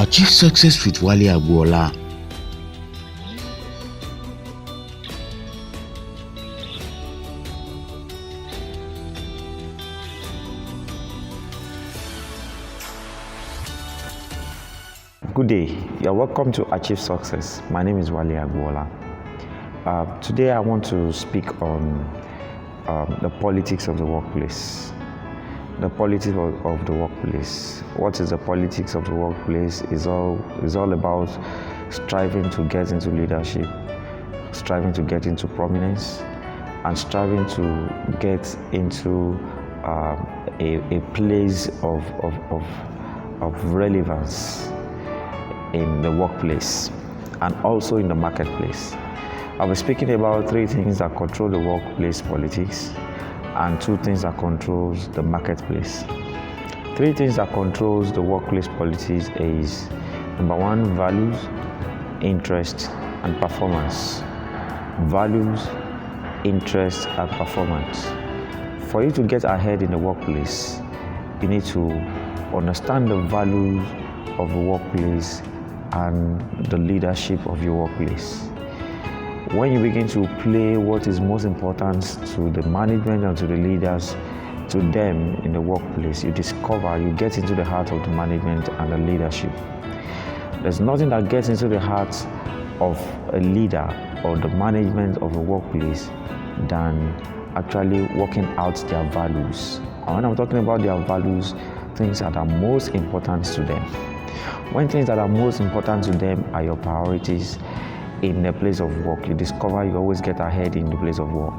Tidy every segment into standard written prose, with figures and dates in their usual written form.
Achieve success with Wale Agboola. Good day, you're welcome to Achieve Success. My name is Wale Agboola. Today I want to speak on the politics of the workplace. The politics of the workplace. What is the politics of the workplace? Is all about striving to get into leadership, striving to get into prominence, and striving to get into a place of relevance in the workplace and also in the marketplace. I'll be speaking about 3 things that control the workplace politics and 2 things that controls the marketplace. 3 things that controls the workplace politics is number 1, values, interest, and performance. Values, interest, and performance. For you to get ahead in the workplace, you need to understand the values of the workplace and the leadership of your workplace. When you begin to play what is most important to the management and to the leaders, to them in the workplace, you get into the heart of the management and the leadership. There's nothing that gets into the heart of a leader or the management of a workplace than actually working out their values. And when I'm talking about their values, things that are most important to them. When things that are most important to them are your priorities in the place of work, you discover you always get ahead in the place of work.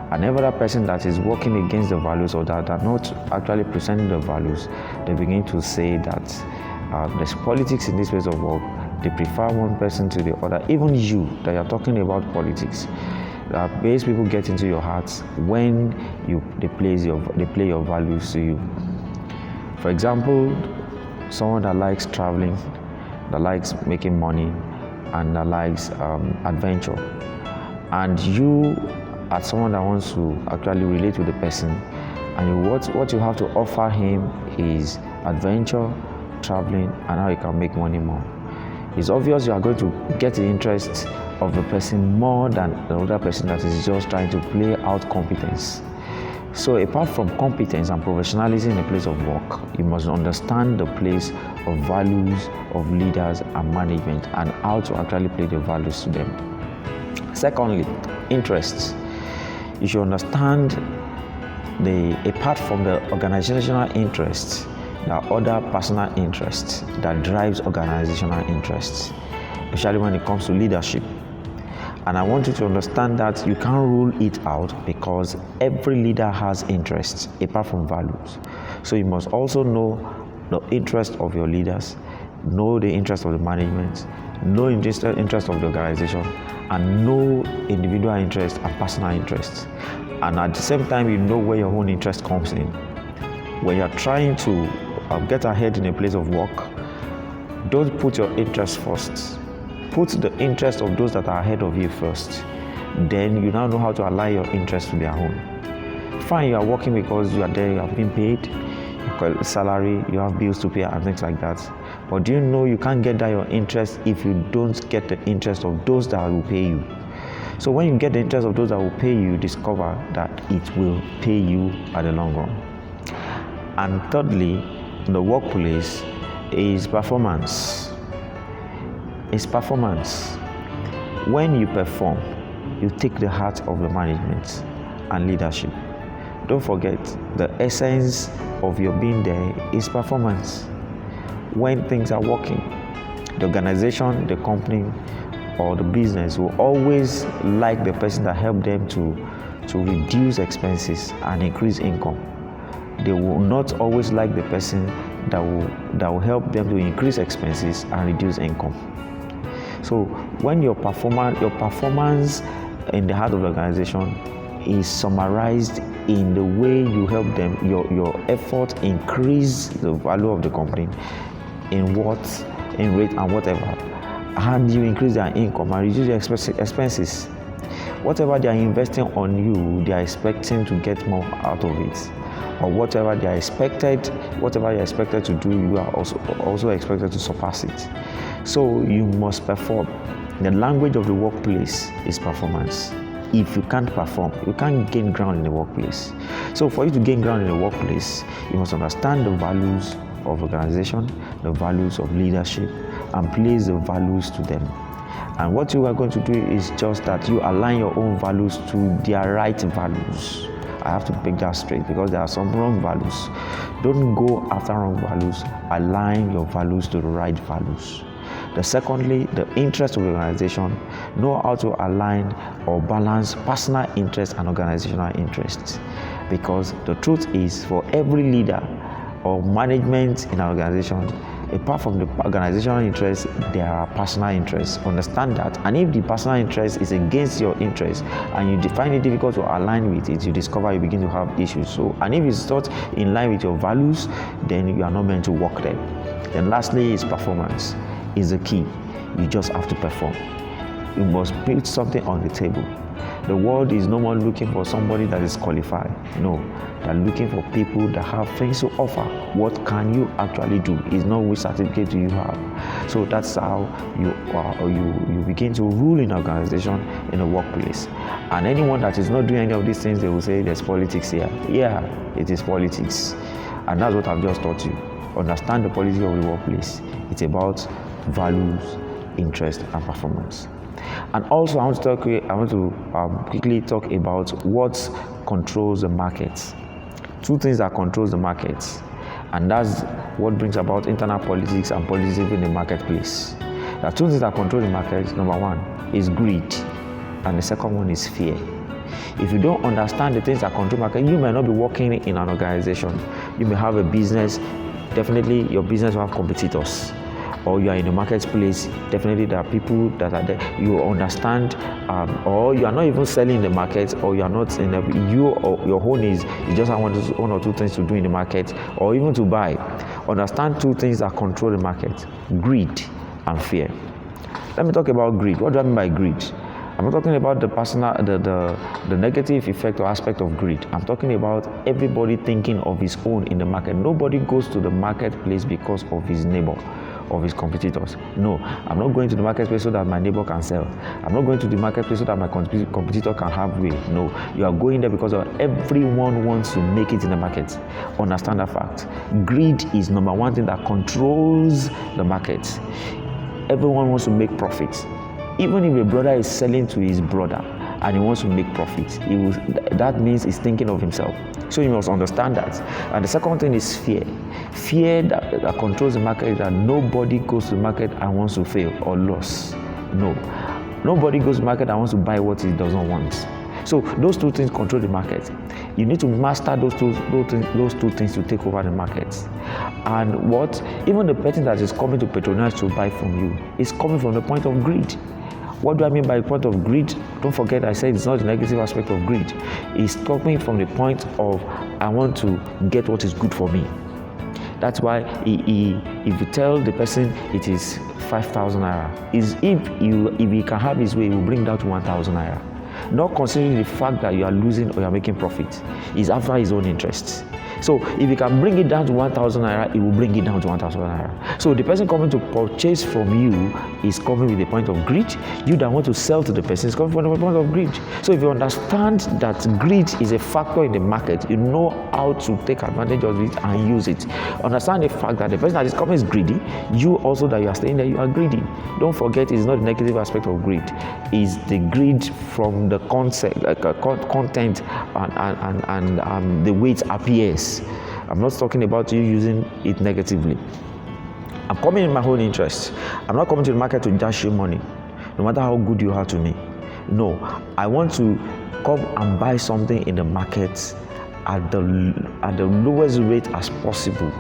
And every other person that is working against the values or that are not actually presenting the values, they begin to say that there's politics in this place of work. They prefer one person to the other. Even you, that you're talking about politics, base people get into your hearts when they play your values to you. For example, someone that likes traveling, that likes making money, and that likes adventure, and you are someone that wants to actually relate with the person, and what you have to offer him is adventure, traveling, and how he can make money more. It's obvious you are going to get the interest of the person more than the other person that is just trying to play out competence. So apart from competence and professionalism in the place of work, you must understand the place of values of leaders and management and how to actually play the values to them. Secondly, interests. You should understand apart from the organizational interests, there are other personal interests that drives organizational interests, especially when it comes to leadership. And I want you to understand that you can't rule it out because every leader has interests apart from values. So you must also know the interest of your leaders, know the interest of the management, know the interest of the organization, and know individual interests and personal interests. And at the same time, you know where your own interest comes in. When you're trying to get ahead in a place of work, don't put your interest first. Put the interest of those that are ahead of you first. Then you now know how to align your interest to their own. Fine, you are working because you are there, you have been paid, you got salary, you have bills to pay and things like that. But do you know you can't get that your interest if you don't get the interest of those that will pay you? So when you get the interest of those that will pay you, discover that it will pay you at the long run. And thirdly, the workplace is performance. It's performance. When you perform, you take the heart of the management and leadership. Don't forget, the essence of your being there is performance. When things are working, the organization, the company, or the business will always like the person that helped them to reduce expenses and increase income. They will not always like the person that will help them to increase expenses and reduce income. So when your performance in the heart of the organization is summarized in the way you help them, your effort increase the value of the company in rate and whatever, and you increase their income and reduce their expenses. Whatever they are investing on you, they are expecting to get more out of it. or whatever you're expected to do, you are also expected to surpass it. So you must perform. The language of the workplace is performance. If you can't perform, you can't gain ground in the workplace. So for you to gain ground in the workplace, you must understand the values of organization, the values of leadership, and place the values to them. And what you are going to do is just that you align your own values to their right values. I have to make that straight because there are some wrong values. Don't go after wrong values. Align your values to the right values. Secondly, the interest of the organization. Know how to align or balance personal interests and organizational interests. Because the truth is, for every leader or management in an organization, apart from the organizational interests, there are personal interests. Understand that. And if the personal interest is against your interest and you find it difficult to align with it, you discover you begin to have issues. So, and if it's not in line with your values, then you are not meant to work there. Then lastly is performance. Is the key. You just have to perform. You must put something on the table. The world is no more looking for somebody that is qualified. No, they're looking for people that have things to offer. What can you actually do? It's not which certificate do you have. So that's how you begin to rule in an organization, in a workplace. And anyone that is not doing any of these things, they will say there's politics here. Yeah, it is politics. And that's what I've just taught you. Understand the politics of the workplace. It's about values, interest, and performance. And also, I want to quickly talk about what controls the markets. Two things that controls the markets, and that's what brings about internal politics and politics in the marketplace. There are two things that control the market. Number one is greed, and the second one is fear. If you don't understand the things that control the market, you may not be working in an organization. You may have a business. Definitely, your business will have competitors. Or you are in the marketplace, definitely there are people that are there. You understand, or you are not even selling in the market, or you are not in your own is you just have one or two things to do in the market, or even to buy. Understand two things that control the market: greed and fear. Let me talk about greed. What do I mean by greed? I'm not talking about the negative effect or aspect of greed. I'm talking about everybody thinking of his own in the market. Nobody goes to the marketplace because of his neighbor, of his competitors. No, I'm not going to the marketplace so that my neighbor can sell. I'm not going to the marketplace so that my competitor can have way. No, you are going there because everyone wants to make it in the market. Understand that fact. Greed is number one thing that controls the market. Everyone wants to make profit. Even if a brother is selling to his brother and he wants to make profit, that means he's thinking of himself. So you must understand that. And the second thing is fear. Fear that controls the market is that nobody goes to the market and wants to fail or lose. No. Nobody goes to the market and wants to buy what he does not want. So those two things control the market. You need to master those two things to take over the market. And even the person that is coming to patronize to buy from you is coming from the point of greed. What do I mean by the point of greed? Don't forget I said it's not the negative aspect of greed. It's coming from the point of I want to get what is good for me. That's why if you tell the person it is 5,000 naira, if he can have his way, he will bring down to 1,000 naira. Not considering the fact that you are losing or you are making profit. He's after his own interests. So if he can bring it down to 1,000 naira, he will bring it down to 1,000 naira. So the person coming to purchase from you is coming with a point of greed. You that want to sell to the person is coming from a point of greed. So if you understand that greed is a factor in the market, you know how to take advantage of it and use it. Understand the fact that the person that is coming is greedy. You also that you are staying there, you are greedy. Don't forget, it's not the negative aspect of greed. It's the greed from the concept, content and the way it appears. I'm not talking about you using it negatively. I'm coming in my own interest. I'm not coming to the market to dash you money, no matter how good you are to me. No, I want to come and buy something in the market at the lowest rate as possible.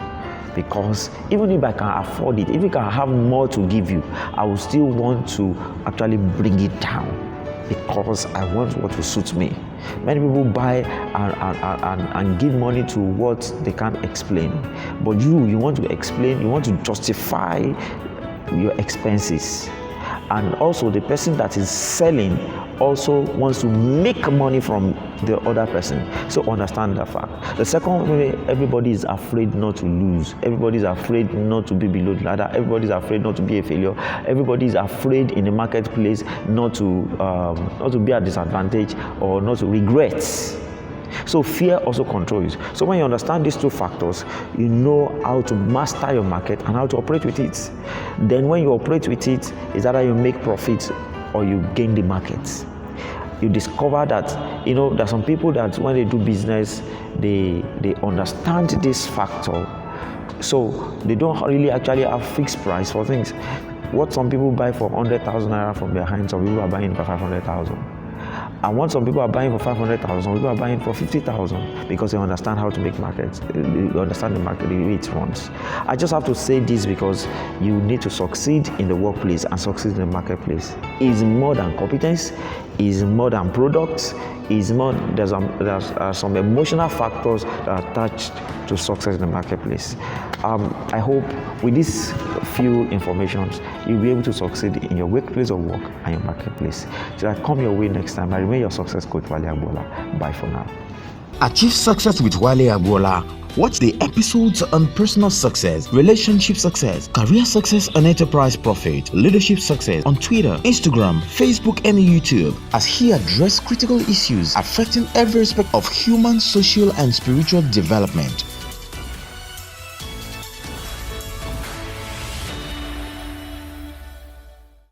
Because even if I can afford it, if I can have more to give you, I will still want to actually bring it down. Because I want what will suit me. Many people buy and give money to what they can't explain. But you want to explain, you want to justify your expenses. And also the person that is selling also wants to make money from the other person. So understand that fact. The second way, everybody is afraid not to lose. Everybody is afraid not to be below the ladder. Everybody is afraid not to be a failure. Everybody is afraid in the marketplace not to be at disadvantage or not to regret. So fear also controls. So when you understand these two factors, you know how to master your market and how to operate with it. Then when you operate with it, is either you make profits or you gain the market. You discover that, there are some people that when they do business, they understand this factor. So they don't really actually have fixed price for things. What some people buy for 100,000 naira from their hands, some people are buying for 500,000. And what some people are buying for 500,000, some people are buying for 50,000 because they understand how to make markets. They understand the market, the way it runs. I just have to say this because you need to succeed in the workplace and succeed in the marketplace. It's more than competence, it's more than products, there's some emotional factors that are attached to success in the marketplace. I hope with these few informations, you'll be able to succeed in your workplace of work and your marketplace. So I come your way next time. I remain your success coach, Wale Agbola. Bye for now. Achieve success with Wale Agbola. Watch the episodes on personal success, relationship success, career success and enterprise profit, leadership success on Twitter, Instagram, Facebook and YouTube as he addresses critical issues affecting every aspect of human, social and spiritual development.